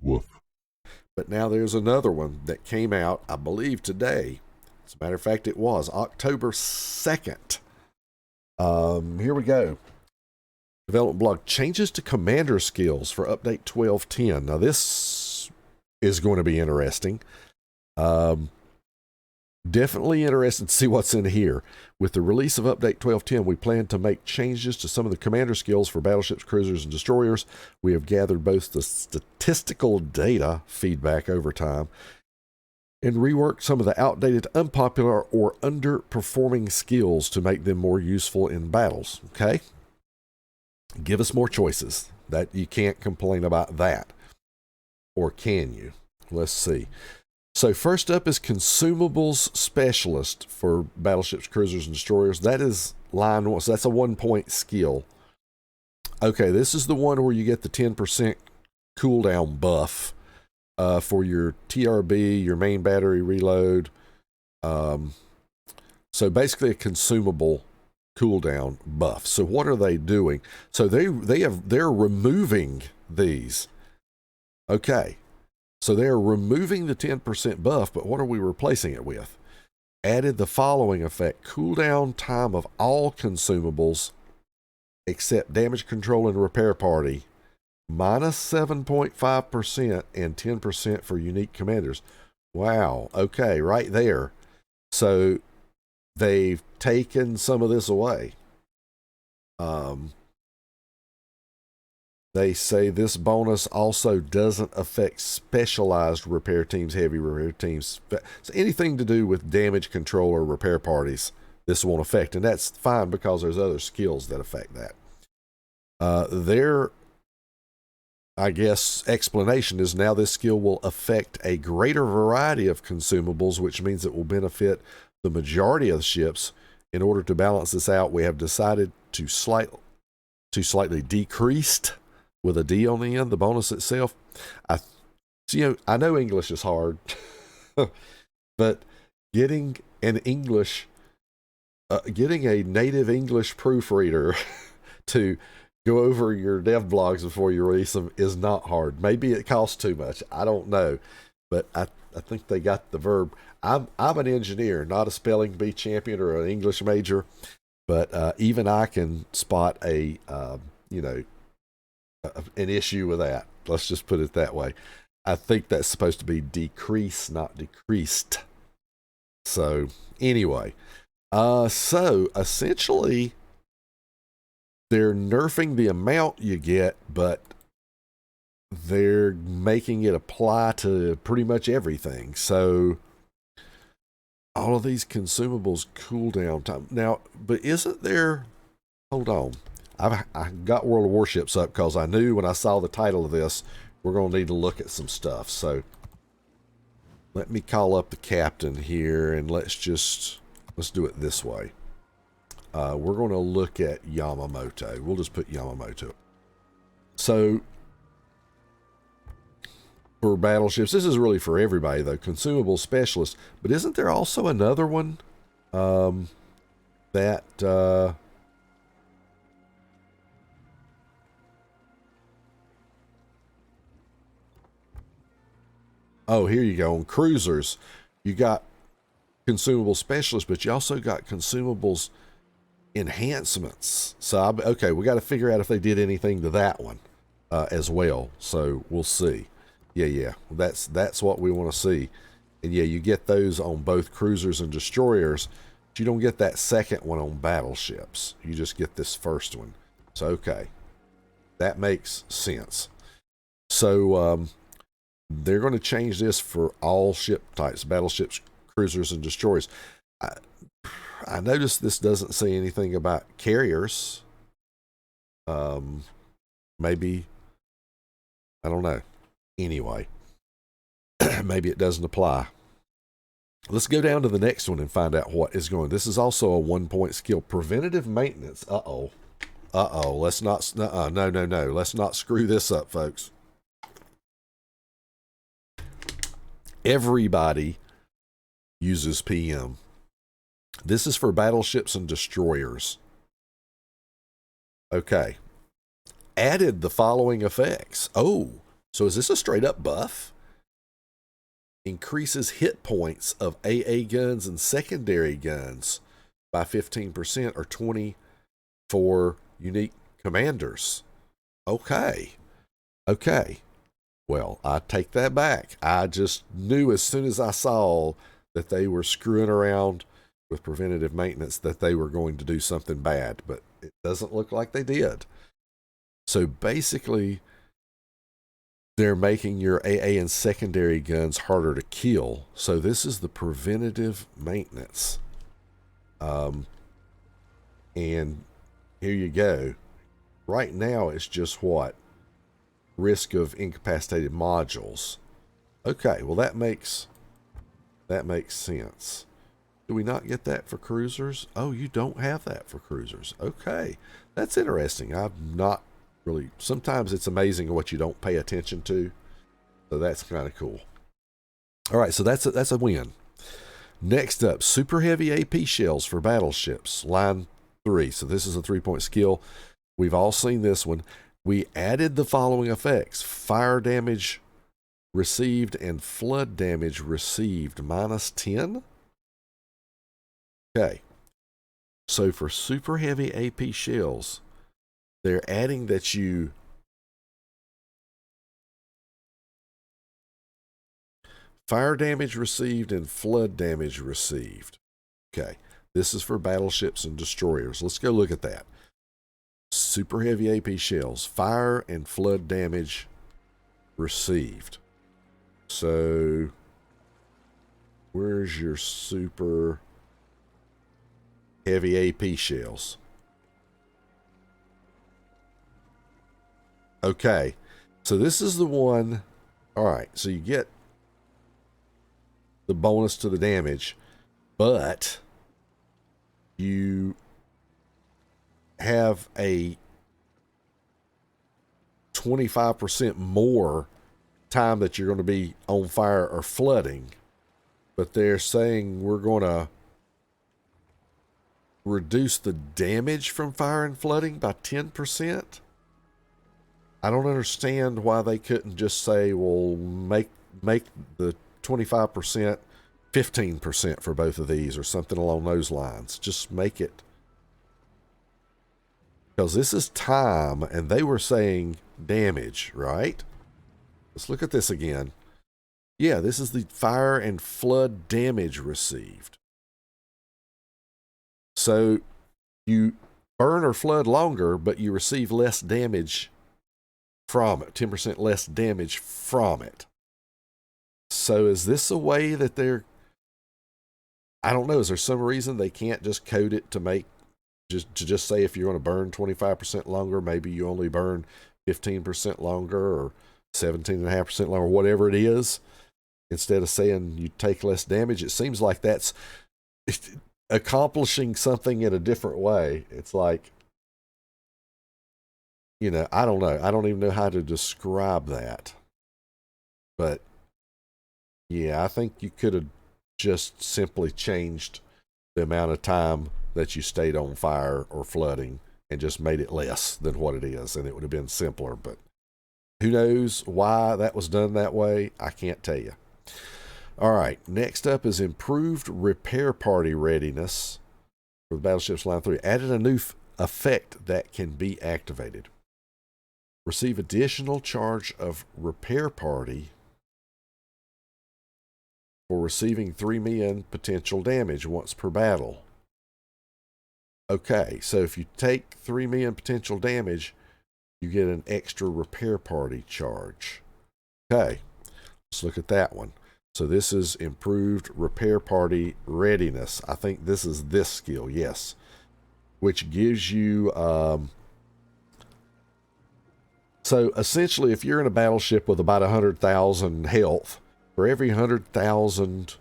Woof. But now there's another one that came out, I believe, today. As a matter of fact, it was October 2nd. Here we go. Development blog, changes to commander skills for update 12.10. Now this is going to be interesting. Definitely interested to see what's in here. With the release of update 12.10, we plan to make changes to some of the commander skills for battleships, cruisers, and destroyers. We have gathered both the statistical data feedback over time and reworked some of the outdated, unpopular, or underperforming skills to make them more useful in battles. Okay? Give us more choices. That you can't complain about that. Or can you? Let's see. So first up is Consumables Specialist for battleships, cruisers, and destroyers. That is line one. So that's a 1-point skill. Okay, this is the one where you get the 10% cooldown buff for your TRB, your main battery reload. So basically a consumable cooldown buff. So what are they doing? So they're removing these. Okay. So they're removing the 10% buff, but what are we replacing it with? Added the following effect: cooldown time of all consumables except damage control and repair party, minus 7.5% and 10% for unique commanders. Wow. Okay, right there. So they've taken some of this away. They say this bonus also doesn't affect specialized repair teams, heavy repair teams. So anything to do with damage control or repair parties, this won't affect. And that's fine because there's other skills that affect that. Their, I guess, explanation is now this skill will affect a greater variety of consumables, which means it will benefit the majority of the ships. In order to balance this out, we have decided to slightly decreased, with a D on the end, the bonus itself. I know English is hard, but getting a native English proofreader to go over your dev blogs before you release them is not hard. Maybe it costs too much. I don't know, but I think they got the verb. I'm an engineer, not a spelling bee champion or an English major, but even I can spot an issue with that. Let's just put it that way. I think that's supposed to be decrease, not decreased. So anyway, so essentially they're nerfing the amount you get, but they're making it apply to pretty much everything. So all of these consumables cooldown time now, but isn't there? Hold on. I got World of Warships up because I knew when I saw the title of this, we're going to need to look at some stuff. So let me call up the captain here and let's do it this way. We're going to look at Yamamoto. We'll just put Yamamoto. So for battleships, this is really for everybody though, consumable specialist, but isn't there also another one that oh, here you go. On cruisers, you got consumable specialists, but you also got consumables enhancements. So, okay, we got to figure out if they did anything to that one as well. So we'll see. Yeah. That's what we want to see. And yeah, you get those on both cruisers and destroyers, but you don't get that second one on battleships. You just get this first one. So, okay, that makes sense. So, they're going to change this for all ship types, battleships, cruisers, and destroyers. I noticed this doesn't say anything about carriers. Maybe, I don't know. Anyway, maybe it doesn't apply. Let's go down to the next one and find out what is going. This is also a 1-point skill. Preventive maintenance. Uh-oh. Let's not, no. Let's not screw this up, folks. Everybody uses PM. This is for battleships and destroyers. Okay. Added the following effects. Oh, So is this a straight up buff? Increases hit points of AA guns and secondary guns by 15% or 20 for unique commanders. Okay. Well, I take that back. I just knew as soon as I saw that they were screwing around with preventative maintenance that they were going to do something bad, but it doesn't look like they did. So basically, they're making your AA and secondary guns harder to kill. So this is the preventative maintenance. And here you go. Right now, it's just what? Risk of incapacitated modules. Okay, well that makes sense. Do we not get that for cruisers? Oh, you don't have that for cruisers. Okay, that's interesting. I've not really. Sometimes it's amazing what you don't pay attention to. So that's kind of cool. All right, so that's a win. Next up, super heavy AP shells for battleships, line 3. So this is a 3-point skill. We've all seen this one. We added the following effects: fire damage received and flood damage received -10. Okay. So for super heavy AP shells, they're adding that you fire damage received and flood damage received. Okay. This is for battleships and destroyers. Let's go look at that. Super heavy AP shells, fire and flood damage received. So, where's your super heavy AP shells? Okay, so this is the one. All right, so you get the bonus to the damage, but you have a 25% more time that you're going to be on fire or flooding, but they're saying we're going to reduce the damage from fire and flooding by 10%. I don't understand why they couldn't just say, well, make the 25% 15% for both of these or something along those lines. Just make it. Because this is time, and they were saying damage, right? Let's look at this again. Yeah, this is the fire and flood damage received. So you burn or flood longer, but you receive less damage from it, 10% less damage from it. So is this a way that they're, I don't know, is there some reason they can't just code it to make, just say if you're going to burn 25% longer, maybe you only burn 15% longer or 17.5% longer, whatever it is, instead of saying you take less damage? It seems like that's accomplishing something in a different way. It's like, you know, I don't know. I don't even know how to describe that. But yeah, I think you could have just simply changed the amount of time that you stayed on fire or flooding and just made it less than what it is, and it would have been simpler. But who knows why that was done that way? I can't tell you. All right, next up is improved repair party readiness for the Battleships Line 3. Added a new effect that can be activated. Receive additional charge of repair party for receiving 3 million potential damage once per battle. Okay, so if you take 3 million potential damage, you get an extra repair party charge. Okay, let's look at that one. So this is improved repair party readiness. I think this is this skill, yes, which gives you, so essentially if you're in a battleship with about 100,000 health, for every 100,000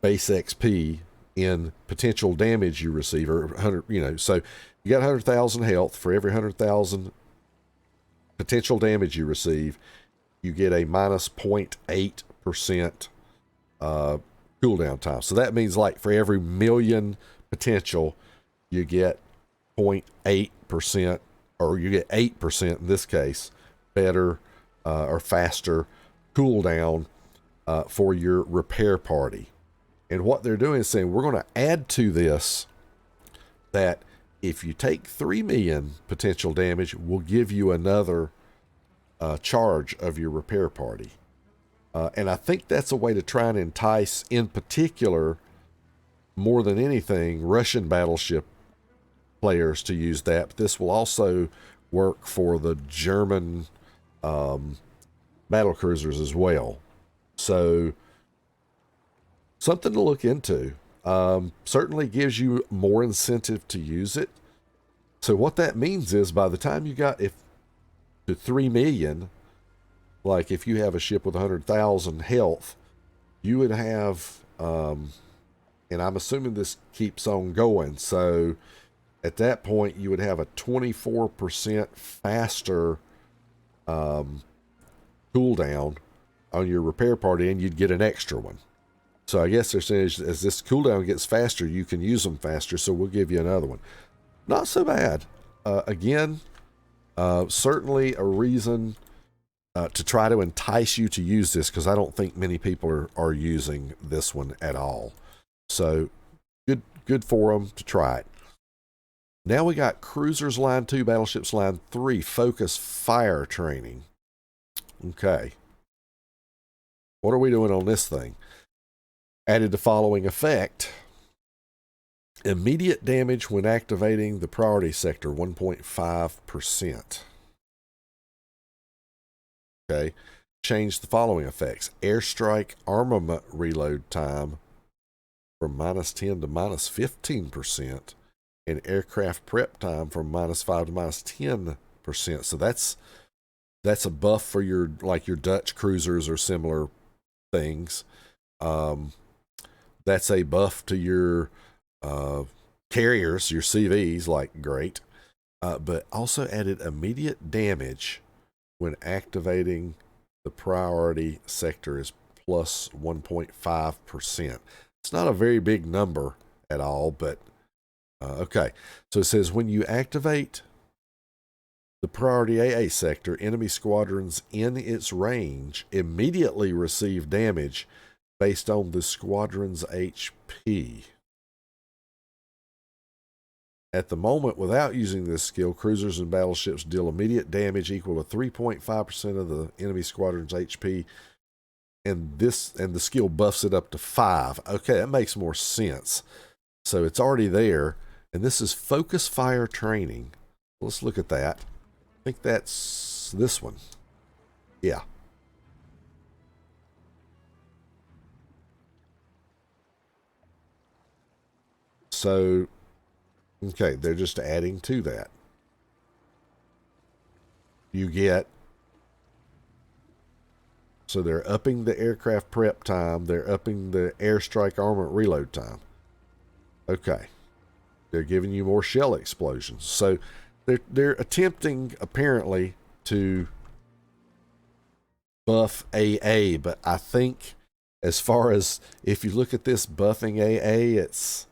base XP in potential damage you receive, or 100, you know, so you got 100,000 health. For every 100,000 potential damage you receive, you get a minus 0.8% cooldown time. So that means like for every million potential, you get 0.8%, or you get 8% in this case, better or faster cooldown for your repair party. And what they're doing is saying, we're going to add to this that if you take 3 million potential damage, we'll give you another charge of your repair party. And I think that's a way to try and entice, in particular, more than anything, Russian battleship players to use that. But this will also work for the German battle cruisers as well. So something to look into. Certainly gives you more incentive to use it. So what that means is by the time you got to 3 million, like if you have a ship with 100,000 health, you would have, and I'm assuming this keeps on going, so at that point you would have a 24% faster cooldown on your repair party, and you'd get an extra one. So I guess they're saying as this cooldown gets faster, you can use them faster, so we'll give you another one. Not so bad. Again, certainly a reason to try to entice you to use this, because I don't think many people are using this one at all. So good for them to try it. Now we got Cruisers Line 2, Battleships Line 3, Focus Fire Training. Okay. What are we doing on this thing? Added the following effect. Immediate damage when activating the priority sector, 1.5%. Okay. Change the following effects. Airstrike armament reload time from -10 to -15%. And aircraft prep time from -5 to -10%. So that's a buff for your Dutch cruisers or similar things. That's a buff to your carriers, your CVs, like great. But also added immediate damage when activating the priority sector is plus 1.5%. It's not a very big number at all, but okay. So it says when you activate the priority AA sector, enemy squadrons in its range immediately receive damage based on the squadron's HP. At the moment, without using this skill, cruisers and battleships deal immediate damage equal to 3.5% of the enemy squadron's HP, and the skill buffs it up to 5. Okay, that makes more sense. So it's already there, and this is Focus Fire Training. Let's look at that. I think that's this one. Yeah. So, okay, they're just adding to that. You get, so they're upping the aircraft prep time, they're upping the airstrike armament reload time. Okay. They're giving you more shell explosions. So they're attempting apparently to buff AA, but I think as far as if you look at this buffing AA, it's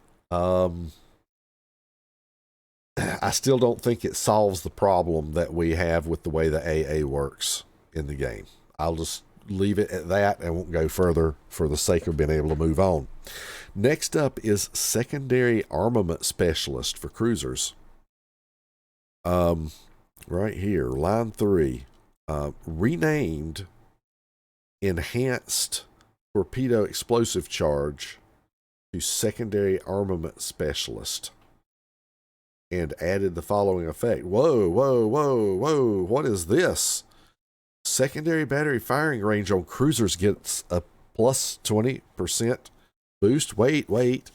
I still don't think it solves the problem that we have with the way the AA works in the game. I'll just leave it at that and won't go further for the sake of being able to move on. Next up is Secondary Armament Specialist for cruisers. Right here, line 3, renamed Enhanced Torpedo Explosive Charge to Secondary Armament Specialist, and added the following effect. Whoa, what is this? Secondary battery firing range on cruisers gets a plus 20% boost. Wait.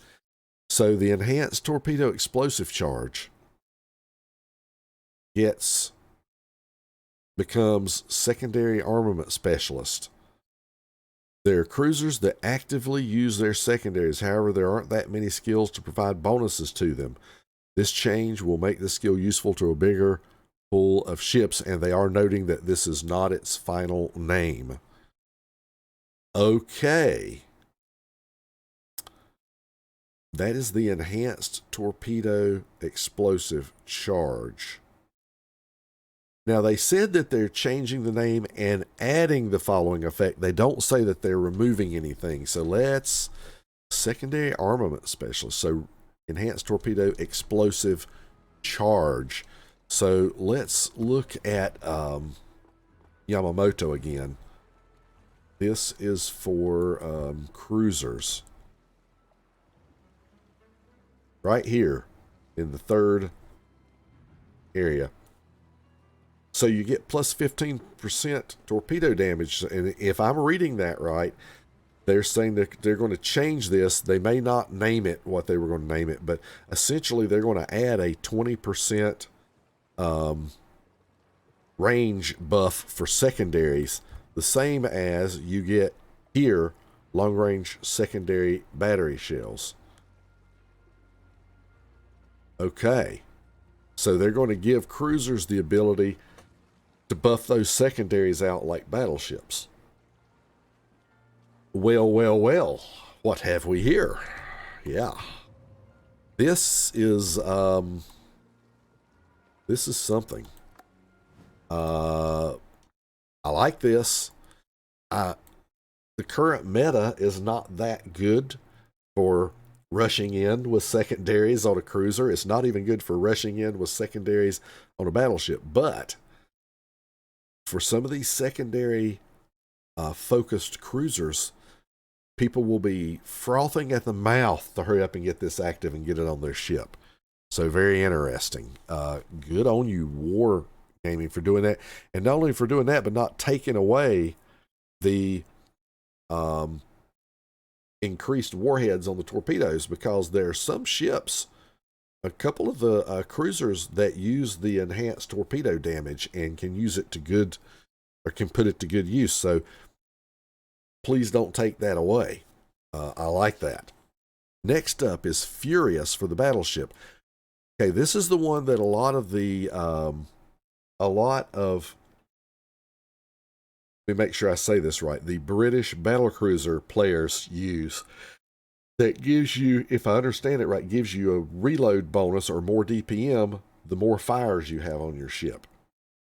So the Enhanced Torpedo Explosive Charge becomes Secondary Armament Specialist. There are cruisers that actively use their secondaries. However, there aren't that many skills to provide bonuses to them. This change will make this skill useful to a bigger pool of ships, and they are noting that this is not its final name. Okay. That is the Enhanced Torpedo Explosive Charge. Now, they said that they're changing the name and adding the following effect. They don't say that they're removing anything. So let's secondary armament specialist. So enhanced torpedo explosive charge. So let's look at Yamamoto again. This is for cruisers. Right here in the third area. So you get plus 15% torpedo damage. And if I'm reading that right, they're saying that they're going to change this. They may not name it what they were going to name it, but essentially they're going to add a 20% range buff for secondaries, the same as you get here, long-range secondary battery shells. Okay. So they're going to give cruisers the ability to buff those secondaries out like battleships. Well, well, well. What have we here? Yeah. This is something. I like this. The current meta is not that good for rushing in with secondaries on a cruiser. It's not even good for rushing in with secondaries on a battleship. But for some of these secondary focused cruisers, people will be frothing at the mouth to hurry up and get this active and get it on their ship. So very interesting. Good on you, War Gaming, for doing that. And not only for doing that, but not taking away the increased warheads on the torpedoes, because there are some ships, a couple of the cruisers that use the enhanced torpedo damage and can use it to good, or can put it to good use. So please don't take that away. I like that. Next up is Furious for the battleship. Okay, this is the one that a lot of let me make sure I say this right, the British battlecruiser players use. That gives you, if I understand it right, gives you a reload bonus or more DPM the more fires you have on your ship.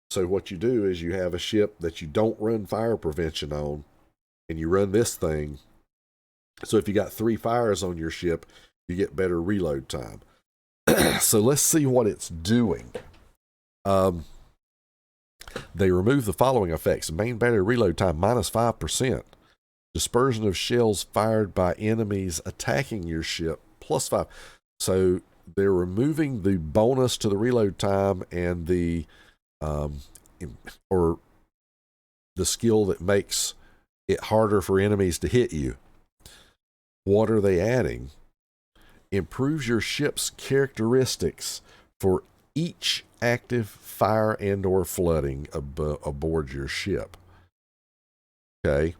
So what you do is you have a ship that you don't run fire prevention on, and you run this thing. So if you got 3 fires on your ship, you get better reload time. So let's see what it's doing. They remove the following effects. Main battery reload time minus 5%. Dispersion of shells fired by enemies attacking your ship plus 5. So they're removing the bonus to the reload time and the or the skill that makes it harder for enemies to hit you. What are they adding? Improves your ship's characteristics for each active fire and or flooding aboard your ship. Okay.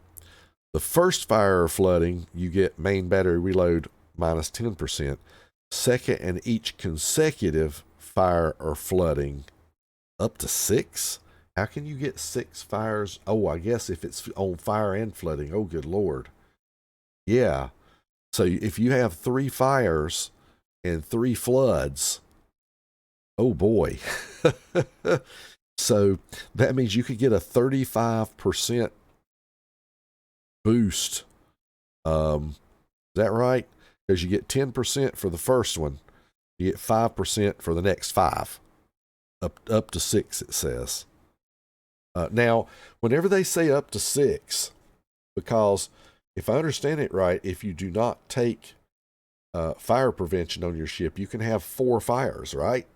The first fire or flooding, you get main battery reload minus 10%. Second and each consecutive fire or flooding up to 6. How can you get 6 fires? Oh, I guess if it's on fire and flooding. Oh, good Lord. Yeah. So if you have 3 fires and 3 floods, oh boy. So that means you could get a 35% boost. Is that right? Because you get 10% for the first one. You get 5% for the next 5. Up to 6, it says. Now, whenever they say up to 6, because if I understand it right, if you do not take fire prevention on your ship, you can have 4 fires, right?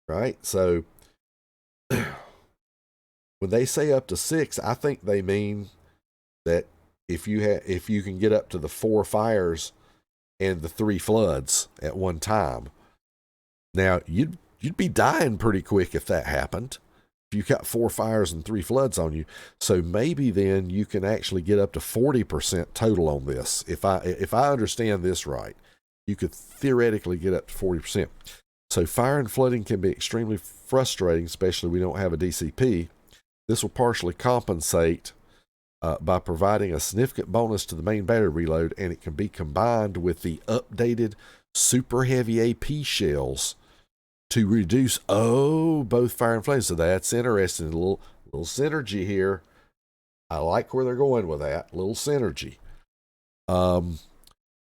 Right? So when they say up to 6, I think they mean that if you can get up to the 4 fires and the 3 floods at one time. Now, you'd be dying pretty quick if that happened. If you got 4 fires and 3 floods on you. So maybe then you can actually get up to 40% total on this. If I understand this right, you could theoretically get up to 40%. So fire and flooding can be extremely frustrating, especially we don't have a DCP. This will partially compensate by providing a significant bonus to the main battery reload, and it can be combined with the updated super heavy AP shells to reduce, both fire and flame. So that's interesting. A little synergy here. I like where they're going with that. Little synergy.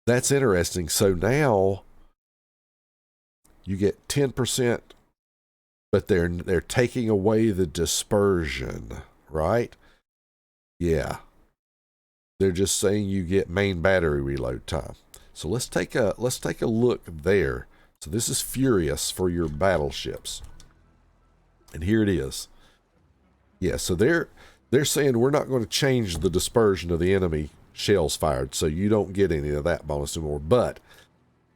That's interesting. So now you get 10%, but they're taking away the dispersion, right? Yeah. They're just saying you get main battery reload time. So let's take a look there. So this is Furious for your battleships. And here it is. Yeah, so they're saying we're not going to change the dispersion of the enemy shells fired, so you don't get any of that bonus anymore. But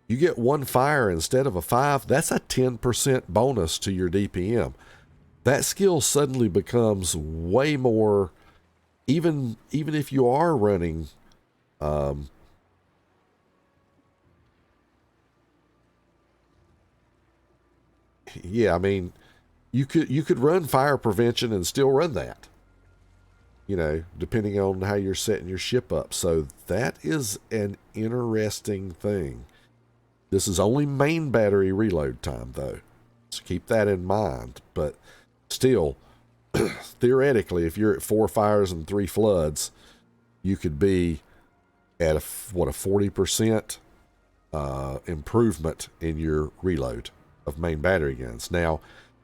you get 1 fire instead of a 5, that's a 10% bonus to your DPM. That skill suddenly becomes way more, even if you are running yeah, I mean, you could run fire prevention and still run that, depending on how you're setting your ship up. So that is an interesting thing. This is only main battery reload time, though, so keep that in mind. But still, theoretically, if you're at 4 fires and 3 floods, you could be at a 40% improvement in your reload of main battery guns. Now,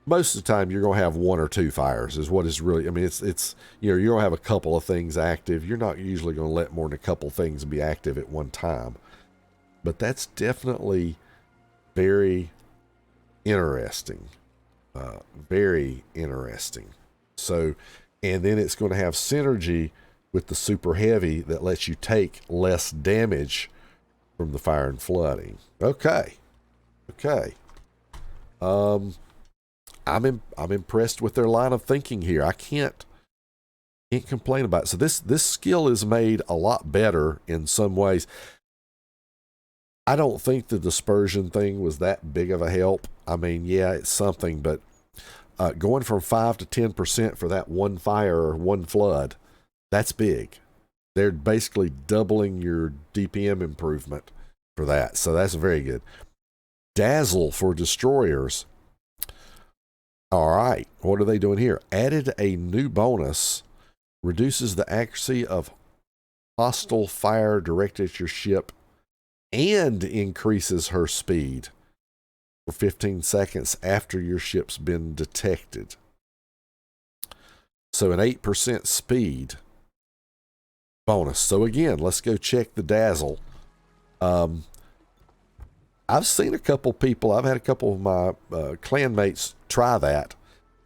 most of the time you're going to have 1 or 2 fires is what is really, I mean, it's you're going to have a couple of things active. You're not usually going to let more than a couple things be active at one time. But that's definitely very interesting. Very interesting. So, and then it's going to have synergy with the super heavy that lets you take less damage from the fire and flooding. Okay. I'm impressed with their line of thinking here. I can't complain about it. So this skill is made a lot better in some ways. I don't think the dispersion thing was that big of a help. I mean, yeah, it's something, but going from 5 to 10% for that 1 fire or 1 flood, that's big. They're basically doubling your DPM improvement for that. So that's very good. Dazzle for destroyers. All right, what are they doing here? Added a new bonus. Reduces the accuracy of hostile fire directed at your ship and increases her speed for 15 seconds after your ship's been detected. So an 8% speed bonus. So again, let's go check the Dazzle. I've seen a couple people, I've had a couple of my clanmates try that.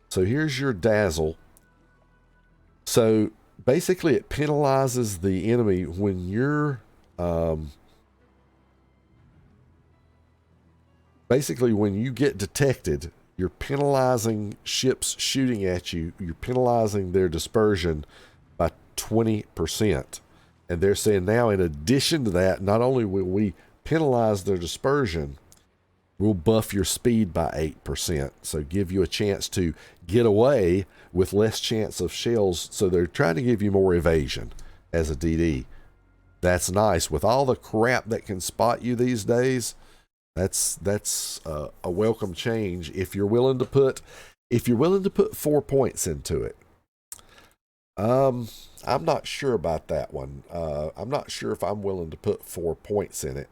So here's your Dazzle. So basically it penalizes the enemy when you're basically when you get detected, you're penalizing ships shooting at you, you're penalizing their dispersion by 20%. And they're saying now, in addition to that, not only will we penalize their dispersion, we'll buff your speed by 8%. So give you a chance to get away with less chance of shells. So they're trying to give you more evasion as a DD. That's nice. With all the crap that can spot you these days, that's a welcome change if you're willing to put 4 points into it. I'm not sure about that one. I'm not sure if I'm willing to put 4 points in it.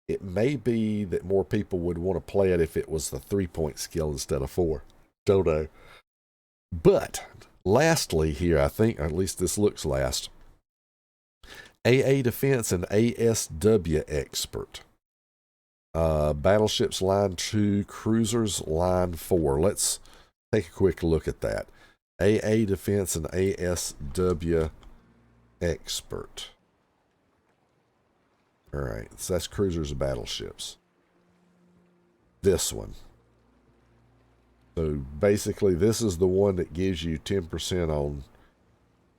It may be that more people would want to play it if it was the 3-point skill instead of 4. Don't know. But lastly here, I think, or at least this looks last, AA Defense and ASW Expert. Battleships line 2, cruisers line 4. Let's take a quick look at that. AA Defense and ASW Expert. All right, so that's cruisers and battleships. This one. So basically, this is the one that gives you 10% on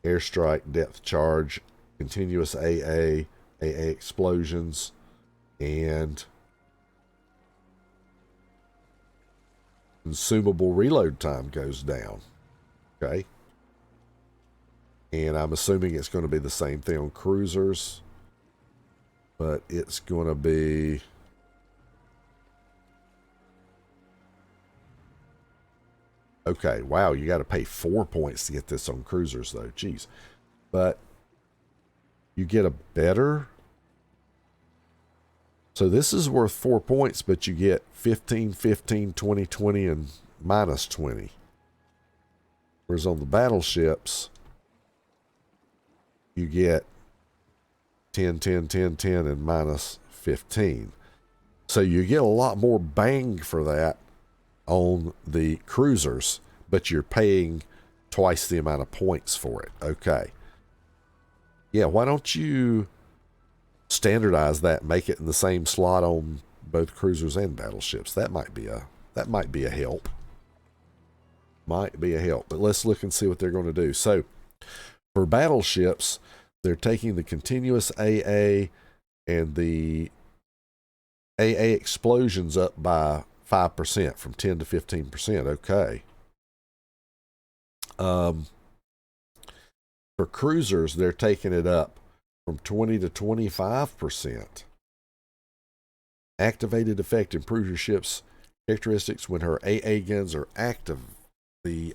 airstrike, depth charge, continuous AA explosions, and consumable reload time goes down. Okay. And I'm assuming it's going to be the same thing on cruisers, but it's going to be Okay, wow, you got to pay 4 points to get this on cruisers, though. Jeez. But you get a better... So this is worth 4 points, but you get 15, 15, 20, 20, and minus 20. Whereas on the battleships, you get 10, 10, 10, 10, and minus 15. So you get a lot more bang for that on the cruisers, but you're paying twice the amount of points for it. Okay. Yeah, why don't you standardize that, make it in the same slot on both cruisers and battleships? That might be a help. Might be a help. But let's look and see what they're going to do. So for battleships, they're taking the continuous AA and the AA explosions up by 5% from 10 to 15%. Okay. For cruisers, they're taking it up from 20 to 25%. Activated effect improves your ship's characteristics when her AA guns are active. The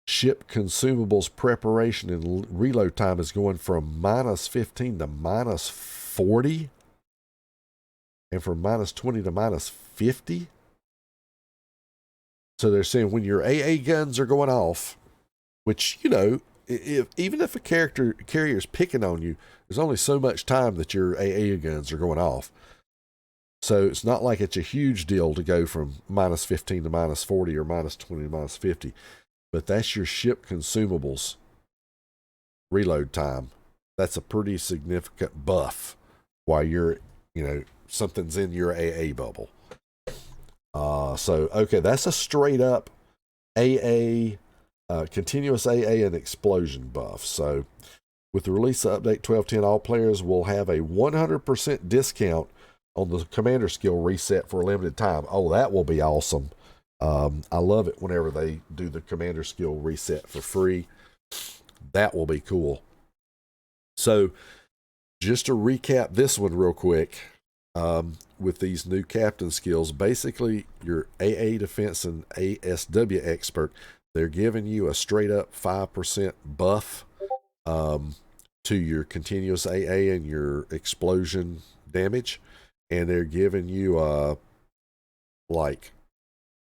ship consumables preparation and reload time is going from minus 15 to minus 40, and from minus 20 to minus 50. So they're saying when your AA guns are going off, which, you know, even if a carrier's picking on you, there's only so much time that your AA guns are going off. So it's not like it's a huge deal to go from minus 15 to minus 40 or minus 20 to minus 50. But that's your ship consumables reload time. That's a pretty significant buff while you're, you know, something's in your AA bubble. So, okay, that's a straight up AA, continuous AA and explosion buff. So with the release of Update 12.10, all players will have a 100% discount on the commander skill reset for a limited time. Oh, that will be awesome. I love it whenever they do the commander skill reset for free. That will be cool. So just to recap this one real quick, with these new captain skills, basically your AA defense and ASW expert, they're giving you a straight up 5% buff to your continuous AA and your explosion damage. And they're giving you like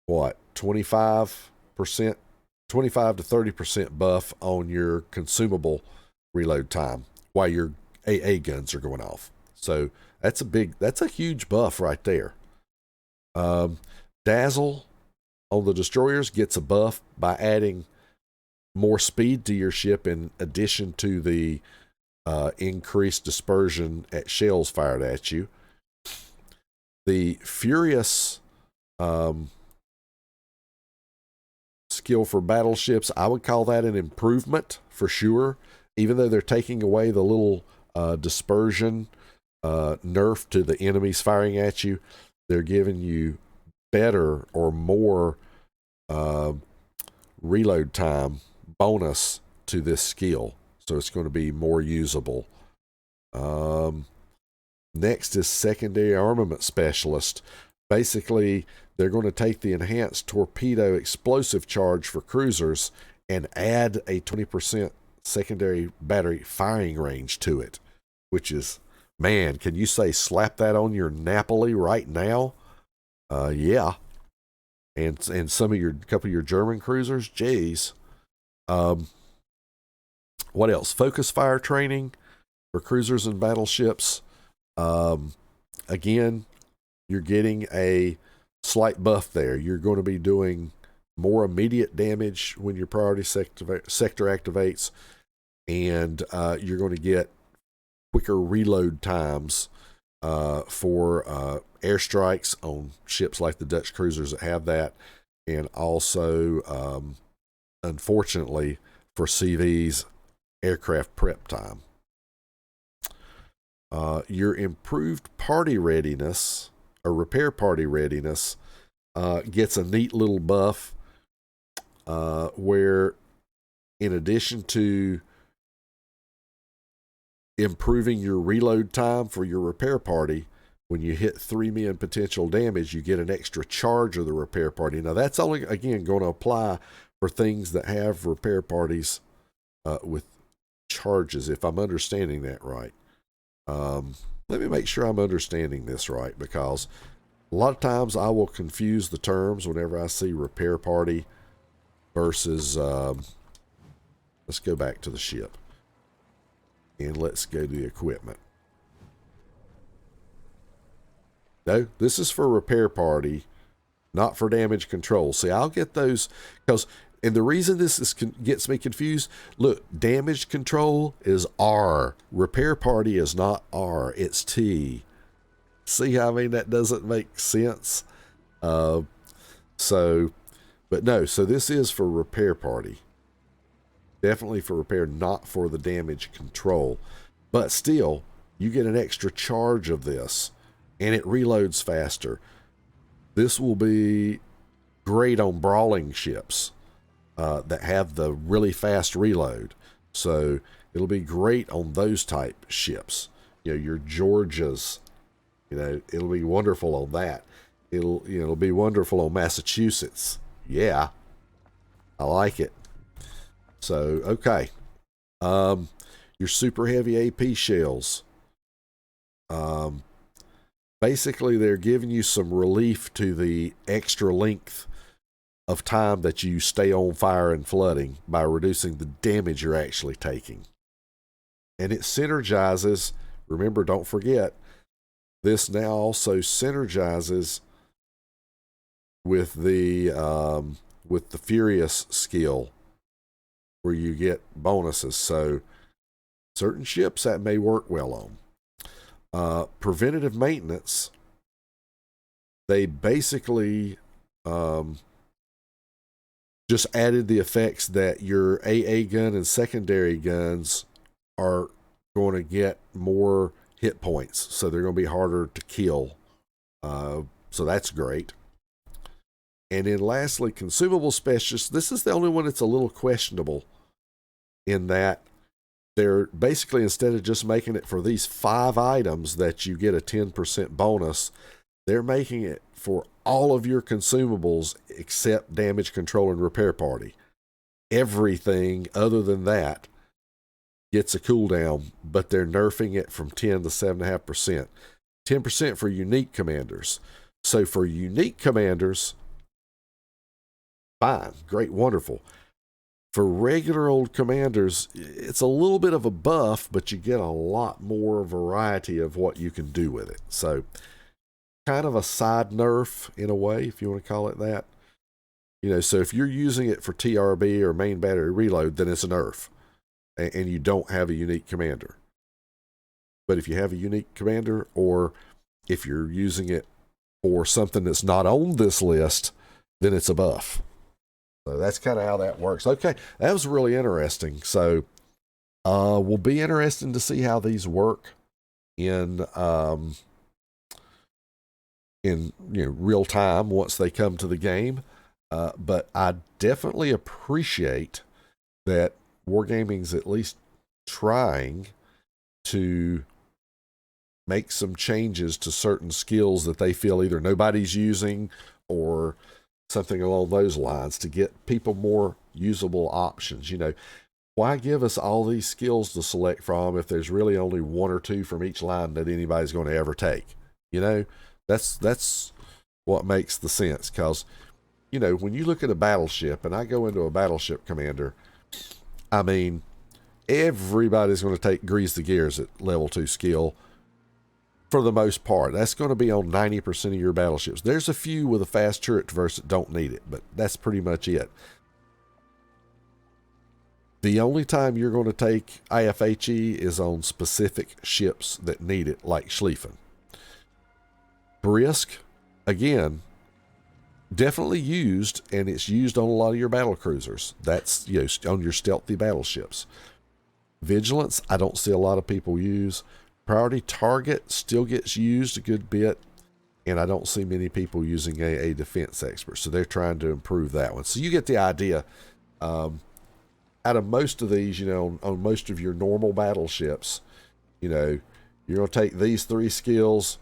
what, 25%, 25 to 30% buff on your consumable reload time while your AA guns are going off. So that's a huge buff right there. Dazzle on the destroyers gets a buff by adding more speed to your ship in addition to the increased dispersion at shells fired at you. The Furious skill for battleships, I would call that an improvement for sure, even though they're taking away the little dispersion nerf to the enemies firing at you. They're giving you better or more reload time bonus to this skill, so it's going to be more usable. Next is secondary armament specialist. Basically, they're going to take the enhanced torpedo explosive charge for cruisers and add a 20% secondary battery firing range to it, which is, man, can you say slap that on your Napoli right now? Yeah. And some of your couple of your German cruisers, geez. What else? Focus fire training for cruisers and battleships. Again, you're getting a slight buff there. You're going to be doing more immediate damage when your priority sector activates, and you're going to get quicker reload times for airstrikes on ships like the Dutch cruisers that have that, and also, unfortunately, for CVs, aircraft prep time. Your improved party readiness, or repair party readiness, gets a neat little buff where, in addition to improving your reload time for your repair party, when you hit 3 men potential damage, you get an extra charge of the repair party. Now, that's only, again, going to apply for things that have repair parties with charges, if I'm understanding that right. Let me make sure I'm understanding this right, because a lot of times I will confuse the terms whenever I see repair party versus, let's go back to the ship. And let's go to the equipment. No, this is for repair party, not for damage control. See, I'll get those, because, and the reason this gets me confused, look, damage control is R. Repair party is not R, it's T. See how, I mean, that doesn't make sense? But no, so this is for repair party. Definitely for repair, not for the damage control. But still, you get an extra charge of this, and it reloads faster. This will be great on brawling ships that have the really fast reload. So it'll be great on those type ships. You know, your Georgias, you know, it'll be wonderful on that. It'll be wonderful on Massachusetts. Yeah, I like it. So, okay. Your super heavy AP shells. Basically, they're giving you some relief to the extra length of time that you stay on fire and flooding by reducing the damage you're actually taking. And it synergizes, remember, don't forget, this now also synergizes with the Furious skill, where you get bonuses. So certain ships that may work well on. Preventative maintenance, they basically just added the effects that your AA gun and secondary guns are going to get more hit points, so they're going to be harder to kill. So that's great. And then lastly, consumable specialists. This is the only one that's a little questionable, in that they're basically, instead of just making it for these 5 items that you get a 10% bonus, they're making it for all of your consumables except damage control and repair party. Everything other than that gets a cooldown, but they're nerfing it from 10 to 7.5%. 10% for unique commanders. So for unique commanders, fine, great, wonderful. For regular old commanders, it's a little bit of a buff, but you get a lot more variety of what you can do with it. So kind of a side nerf in a way, if you want to call it that. You know, so if you're using it for TRB or main battery reload, then it's a nerf, and you don't have a unique commander. But if you have a unique commander, or if you're using it for something that's not on this list, then it's a buff. So that's kind of how that works. Okay, that was really interesting. So will be interesting to see how these work in real time once they come to the game. But I definitely appreciate that Wargaming's at least trying to make some changes to certain skills that they feel either nobody's using or something along those lines, to get people more usable options. You know, why give us all these skills to select from if there's really only 1 or 2 from each line that anybody's going to ever take? You know, that's what makes the sense. Because, you know, when you look at a battleship, and I go into a battleship commander, I mean, everybody's going to take grease the gears at level 2 skill for the most part. That's going to be on 90% of your battleships. There's a few with a fast turret traverse that don't need it, but that's pretty much it. The only time you're going to take IFHE is on specific ships that need it, like Schlieffen. Brisk, again, definitely used, and it's used on a lot of your battle cruisers. That's, you know, on your stealthy battleships. Vigilance, I don't see a lot of people use. Priority target still gets used a good bit, and I don't see many people using a defense expert, so they're trying to improve that one. So you get the idea. Out of most of these, you know, on most of your normal battleships, you know, you're going to take these 3 skills,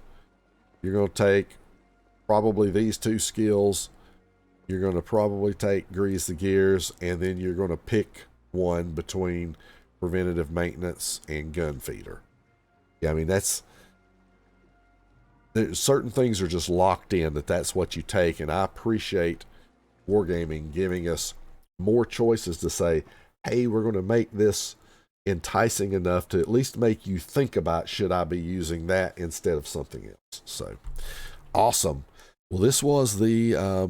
You're going to take probably these two skills. You're going to probably take Grease the Gears, and then you're going to pick one between Preventative Maintenance and Gun Feeder. Yeah, I mean, certain things are just locked in that's what you take, and I appreciate Wargaming giving us more choices to say, hey, we're going to make this enticing enough to at least make you think about, should I be using that instead of something else? So awesome. Well, this was the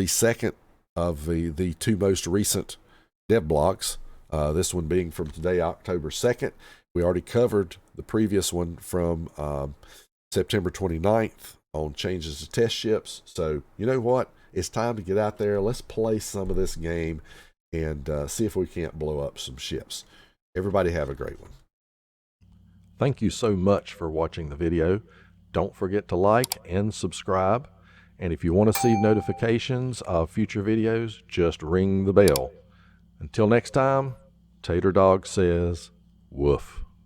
second of the two most recent dev blogs. This one being from today, October 2nd. We already covered the previous one from September 29th on changes to test ships. So you know what? It's time to get out there. Let's play some of this game and see if we can't blow up some ships. Everybody have a great one. Thank you so much for watching the video. Don't forget to like and subscribe. And if you want to see notifications of future videos, just ring the bell. Until next time, Tater Dawg says, woof.